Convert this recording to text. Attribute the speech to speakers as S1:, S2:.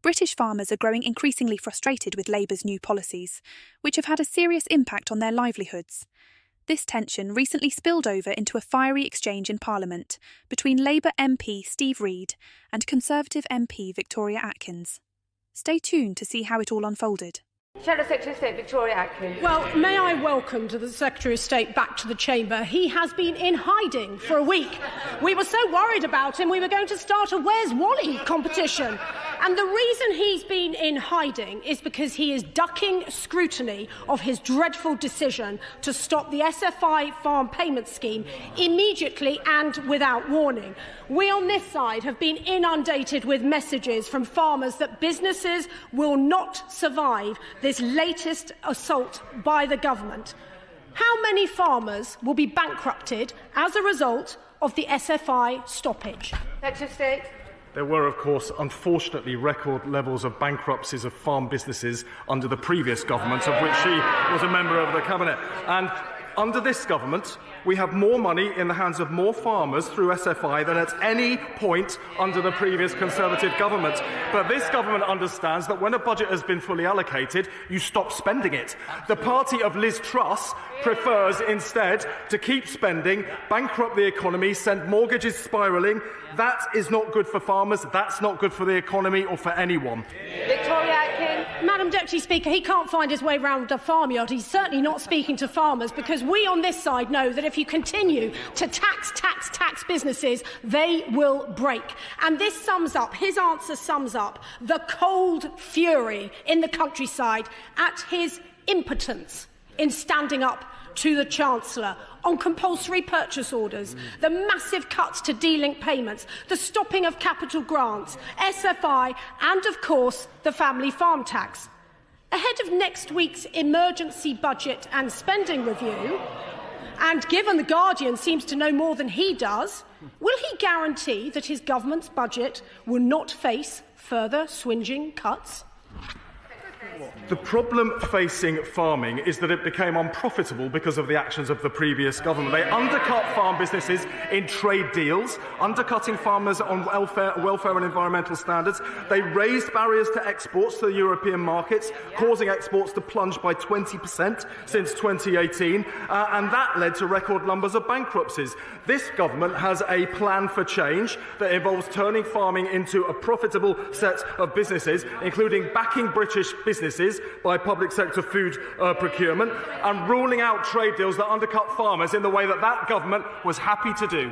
S1: British farmers are growing increasingly frustrated with Labour's new policies, which have had a serious impact on their livelihoods. This tension recently spilled over into a fiery exchange in Parliament between Labour MP Steve Reid and Conservative MP Victoria Atkins. Stay tuned to see how it all unfolded.
S2: Shadow Secretary of State Victoria Atkins.
S3: Well, may I welcome the Secretary of State back to the chamber. He has been in hiding for a week. We were so worried about him we were going to start a Where's Wally competition. And the reason he's been in hiding is because he is ducking scrutiny of his dreadful decision to stop the SFI farm payment scheme immediately and without warning. We on this side have been inundated with messages from farmers that businesses will not survive this latest assault by the government. How many farmers will be bankrupted as a result of the SFI stoppage?
S2: Secretary of State.
S4: There were, of course, unfortunately, record levels of bankruptcies of farm businesses under the previous government, of which she was a member of the cabinet. And under this government, we have more money in the hands of more farmers through SFI than at any point under the previous Conservative government. But this government understands that when a budget has been fully allocated, you stop spending it. The party of Liz Truss prefers instead to keep spending, bankrupt the economy, send mortgages spiralling. That is not good for farmers, that's not good for the economy or for anyone.
S2: Victoria Atkins.
S3: Madam Deputy Speaker, he can't find his way round a farmyard. He's certainly not speaking to farmers, because we on this side know that if you continue to tax businesses, they will break. And this sums up, his answer sums up the cold fury in the countryside at his impotence in standing up to the Chancellor on compulsory purchase orders, the massive cuts to de-link payments, the stopping of capital grants, SFI and, of course, the family farm tax. Ahead of next week's emergency budget and spending review, and given The Guardian seems to know more than he does, will he guarantee that his government's budget will not face further swingeing cuts?
S4: The problem facing farming is that it became unprofitable because of the actions of the previous government. They undercut farm businesses in trade deals, undercutting farmers on welfare and environmental standards. They raised barriers to exports to the European markets, causing exports to plunge by 20% since 2018, and that led to record numbers of bankruptcies. This government has a plan for change that involves turning farming into a profitable set of businesses, including backing British businesses by public sector food procurement and ruling out trade deals that undercut farmers in the way that that government was happy to do.